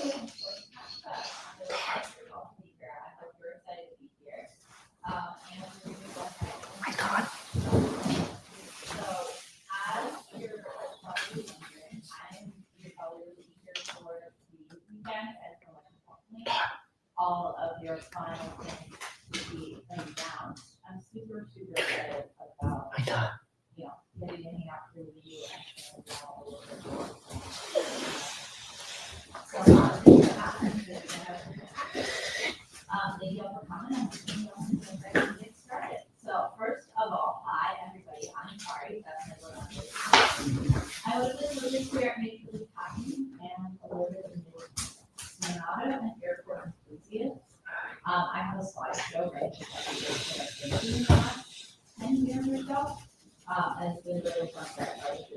My God. All of your final things to be laid down. I'm super excited about, getting to hang out with you and all a little bit more. So, thank you all for coming and get started. So first of all, hi everybody, I'm sorry, that's my little I would have been really clear at making really happy and a little bit of Sonata and airport enthusiast. I have a slideshow right now. 10 years ago. And it's been really fun to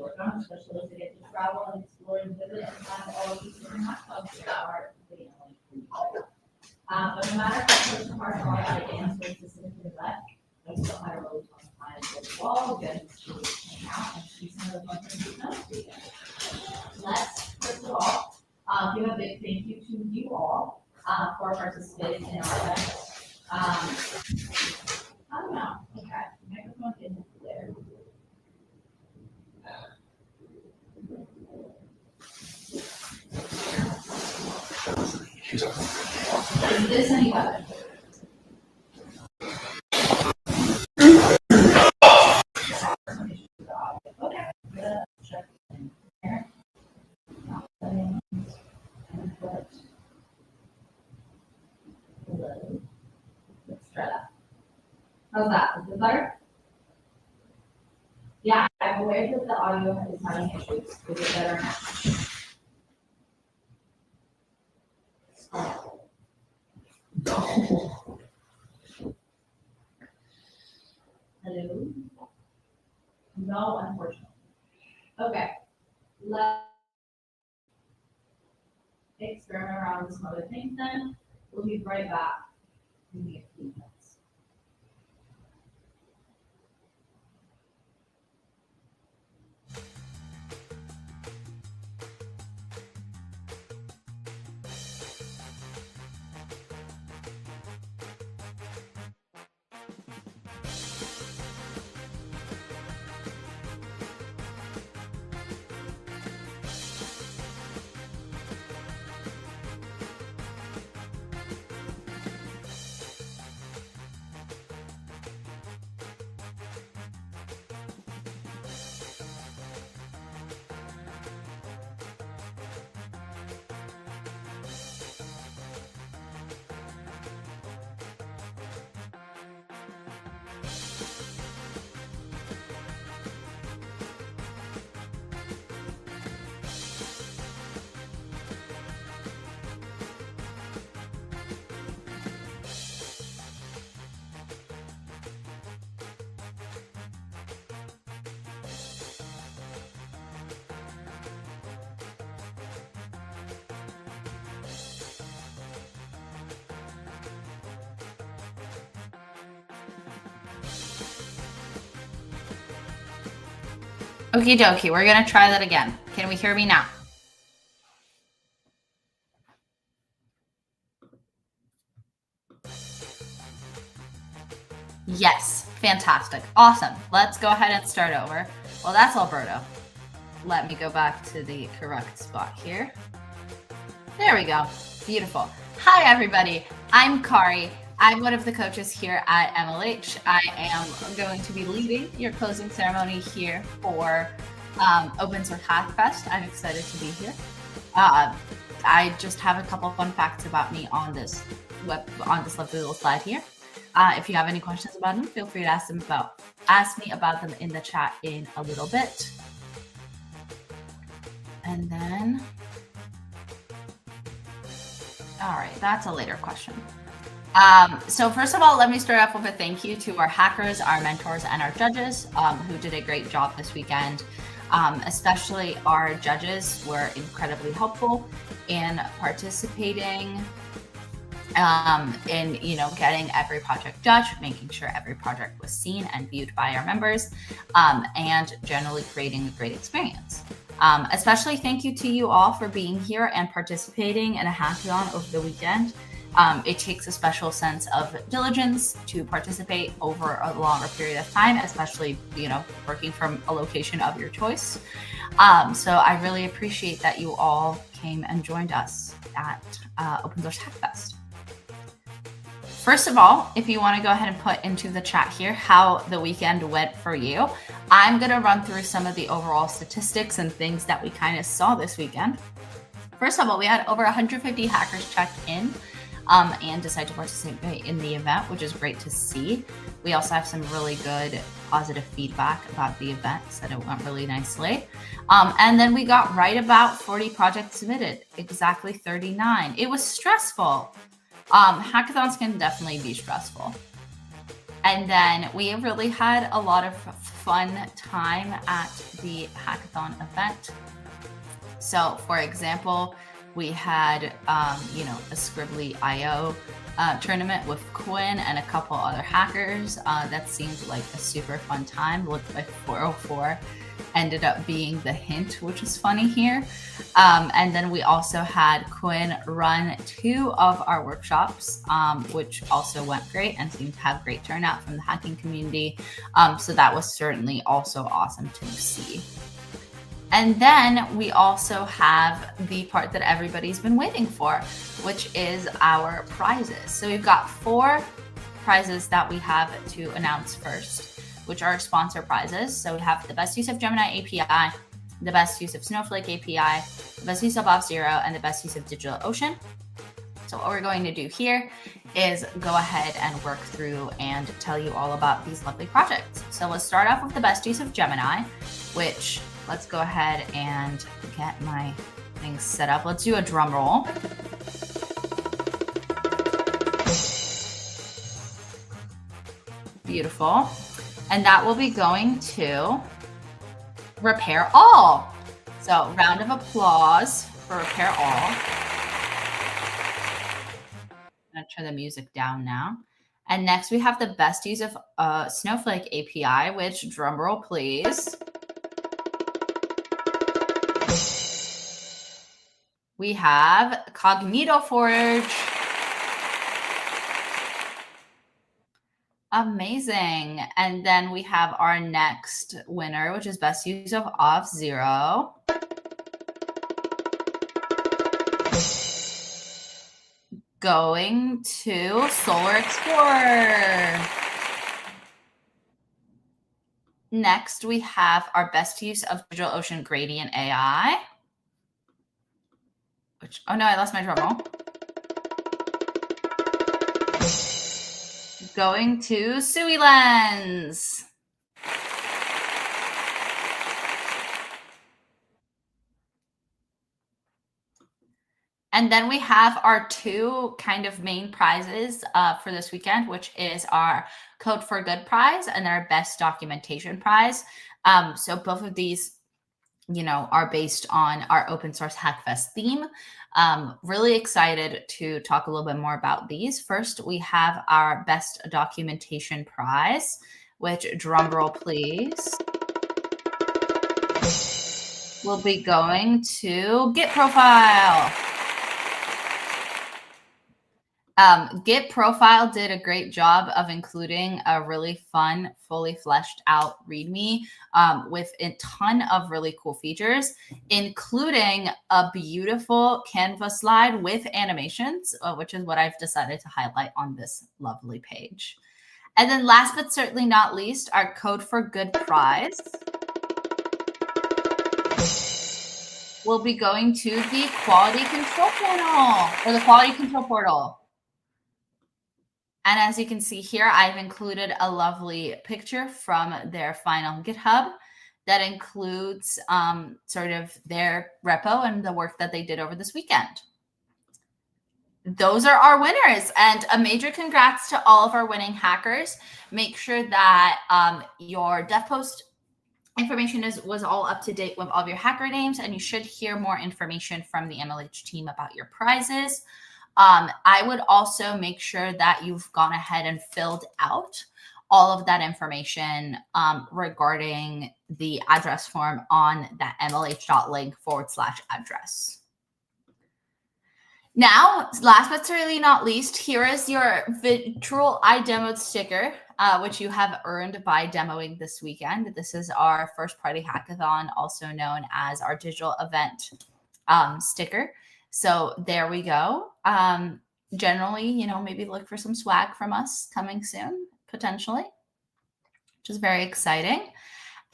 work on, especially as I get to travel and explore and visit and have all of these different hot clubs that are really only but no matter how close to hard I am so specifically left, I still had a really fun time with the wall, getting to hang out and see some of the fun things we've done this weekend. Let's, first of all, give a big thank you to you all for participating in our event. I don't know. Okay, microphone isn't there. Is this any better? Okay. Check in here. Let's try that. How's that? Is it better? Yeah, I'm aware that the audio is having issues. Is it better now? Hello? No, unfortunately. Okay. Let's experiment around with some other things then. We'll be right back. Give me a few minutes. Okie dokie, we're gonna try that again. Can we hear me now? Yes, fantastic, awesome. Let's go ahead and start over. Well, that's Alberto. Let me go back to the correct spot here. There we go, beautiful. Hi everybody, I'm Kari. I'm one of the coaches here at MLH. I am going to be leading your closing ceremony here for Open Source Hackfest. I'm excited to be here. I just have a couple fun facts about me on this lovely little slide here. If you have any questions about them, feel free to ask me about them in the chat in a little bit. And then, all right, that's a later question. So first of all, let me start off with a thank you to our hackers, our mentors, and our judges who did a great job this weekend. Especially our judges were incredibly helpful in participating in getting every project judged, making sure every project was seen and viewed by our members, and generally creating a great experience. Especially thank you to you all for being here and participating in a hackathon over the weekend. It takes a special sense of diligence to participate over a longer period of time, especially, working from a location of your choice. So I really appreciate that you all came and joined us at Open Source Hackfest. First of all, if you want to go ahead and put into the chat here how the weekend went for you, I'm going to run through some of the overall statistics and things that we kind of saw this weekend. First of all, we had over 150 hackers check in and decide to participate in the event, which is great to see. We also have some really good positive feedback about the event, said it went really nicely. And then we got right about 40 projects submitted, exactly 39. It was stressful. Hackathons can definitely be stressful. And then we really had a lot of fun time at the hackathon event. So, for example, we had, a Scribbly.io tournament with Quinn and a couple other hackers. That seemed like a super fun time. Looked like 404 ended up being the hint, which is funny here. And then we also had Quinn run 2 of our workshops, which also went great and seemed to have great turnout from the hacking community. So that was certainly also awesome to see. And then we also have the part that everybody's been waiting for, which is our prizes. So we've got 4 prizes that we have to announce first, which are sponsor prizes. So we have the best use of Gemini API, the best use of Snowflake API, the best use of Auth0, and the best use of DigitalOcean. So what we're going to do here is go ahead and work through and tell you all about these lovely projects. So let's start off with the best use of Gemini, which let's go ahead and get my things set up. Let's do a drum roll. Beautiful. And that will be going to Repair All. So round of applause for Repair All. I'm going to turn the music down now. And next we have the best use of Snowflake API, which, drum roll please. We have Cognito Forge. Amazing. And then we have our next winner, which is best use of Auth0. Going to Solar Explorer. Next, we have our best use of DigitalOcean Gradient AI. Which, oh no, I lost my drum roll. Going to Sui Lens. And then we have our 2 kind of main prizes for this weekend, which is our Code for Good prize and our best documentation prize. So both of these, are based on our Open Source Hackfest theme. Really excited to talk a little bit more about these. First, we have our best documentation prize, which, drum roll please, will be going to Git Profile. Git Profile did a great job of including a really fun, fully fleshed out README with a ton of really cool features, including a beautiful Canva slide with animations, which is what I've decided to highlight on this lovely page. And then last but certainly not least, our Code for Good prize will be going to the Quality Control Panel, or the Quality Control Portal. And as you can see here, I've included a lovely picture from their final GitHub that includes sort of their repo and the work that they did over this weekend. Those are our winners, and a major congrats to all of our winning hackers. Make sure that your dev post information was all up to date with all of your hacker names, and you should hear more information from the MLH team about your prizes. I would also make sure that you've gone ahead and filled out all of that information regarding the address form on that mlh.link/address. Now, last but certainly not least, here is your virtual iDemoed sticker, which you have earned by demoing this weekend. This is our first party hackathon, also known as our digital event sticker. So there we go. Generally, maybe look for some swag from us coming soon, potentially, which is very exciting.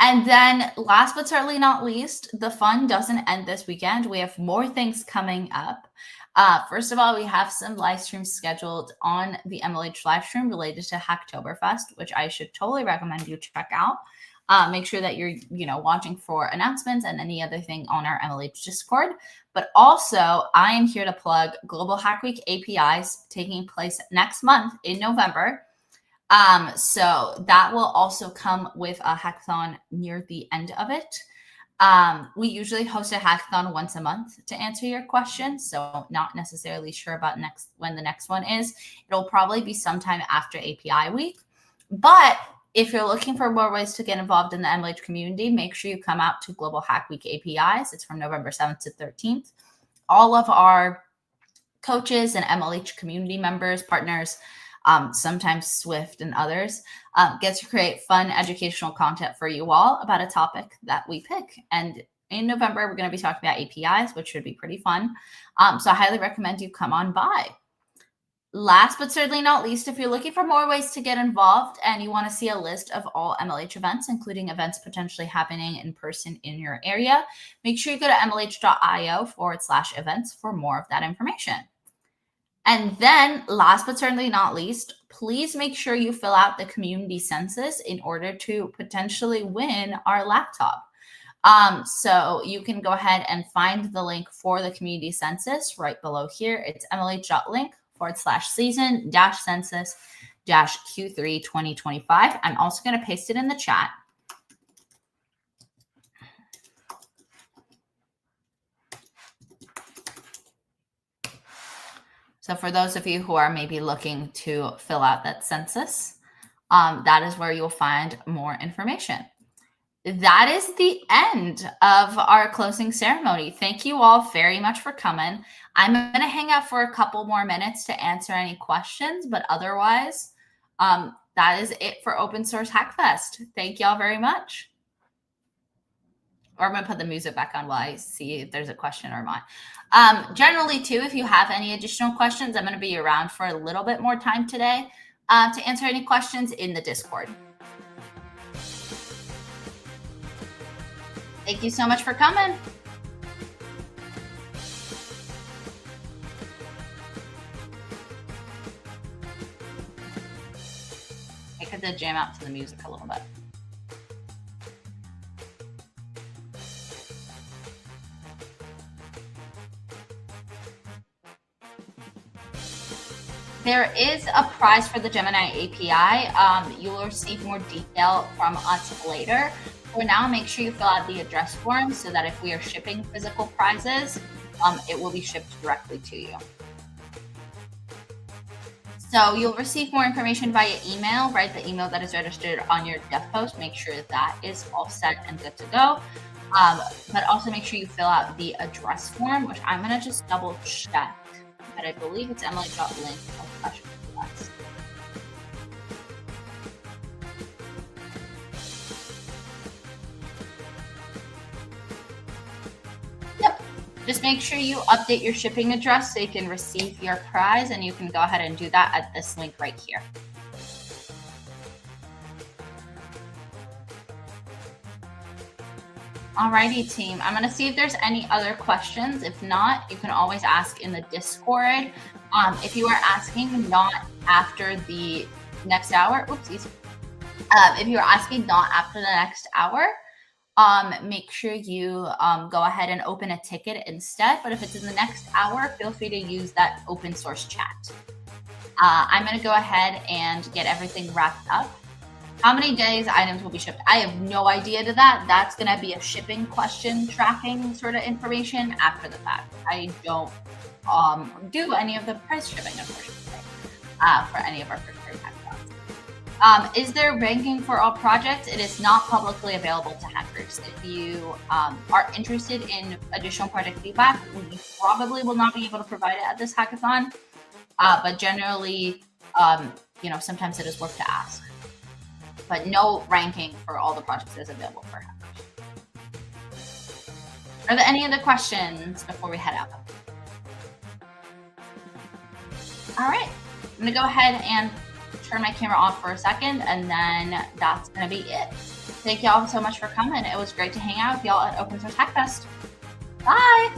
And then last but certainly not least, the fun doesn't end this weekend. We have more things coming up. First of all, we have some live streams scheduled on the MLH live stream related to Hacktoberfest, which I should totally recommend you check out. Make sure that you're, watching for announcements and any other thing on our MLH Discord. But also, I am here to plug Global Hack Week APIs taking place next month in November. So that will also come with a hackathon near the end of it. We usually host a hackathon once a month to answer your questions. So not necessarily sure about when the next one is. It'll probably be sometime after API week. But if you're looking for more ways to get involved in the MLH community, make sure you come out to Global Hack Week APIs. It's from November 7th to 13th. All of our coaches and MLH community members, partners, sometimes Swift and others, get to create fun educational content for you all about a topic that we pick. And in November, we're going to be talking about APIs, which should be pretty fun. So I highly recommend you come on by. Last but certainly not least, if you're looking for more ways to get involved and you want to see a list of all MLH events, including events potentially happening in person in your area, make sure you go to mlh.io/events for more of that information. And then last but certainly not least, please make sure you fill out the community census in order to potentially win our laptop. So you can go ahead and find the link for the community census right below here. It's mlh.link/season-census-Q3 2025. I'm also going to paste it in the chat. So for those of you who are maybe looking to fill out that census, that is where you'll find more information. That is the end of our closing ceremony. Thank you all very much for coming. I'm going to hang out for a couple more minutes to answer any questions, but otherwise, that is it for Open Source Hackfest. Thank y'all very much. Or I'm going to put the music back on while I see if there's a question or not. Generally, too, if you have any additional questions, I'm going to be around for a little bit more time today to answer any questions in the Discord. Thank you so much for coming. I could jam out to the music a little bit. There is a prize for the Gemini API. You will receive more detail from us later. For now, make sure you fill out the address form so that if we are shipping physical prizes, it will be shipped directly to you. So you'll receive more information via email, right? The email that is registered on your dev post. Make sure that is all set and good to go. But also make sure you fill out the address form, which I'm going to just double check. But I believe it's mlh.link/address. Yep. Just make sure you update your shipping address so you can receive your prize, and you can go ahead and do that at this link right here. Alrighty, team. I'm going to see if there's any other questions. If not, you can always ask in the Discord. If you are asking not after the next hour, oopsies. If you are asking not after the next hour, make sure you go ahead and open a ticket instead. But if it's in the next hour, feel free to use that open source chat. I'm going to go ahead and get everything wrapped up. How many days items will be shipped? I have no idea to that. That's going to be a shipping question tracking sort of information after the fact. I don't do any of the price shipping, unfortunately, for any of our first-party hackathons. Is there ranking for all projects? It is not publicly available to hackers. If you are interested in additional project feedback, we probably will not be able to provide it at this hackathon. But generally, sometimes it is worth to ask. But no ranking for all the projects is available for hackers. Are there any other questions before we head out? All right, I'm gonna go ahead and turn my camera off for a second, and then that's gonna be it. Thank y'all so much for coming. It was great to hang out with y'all at Open Source Hackfest. Bye.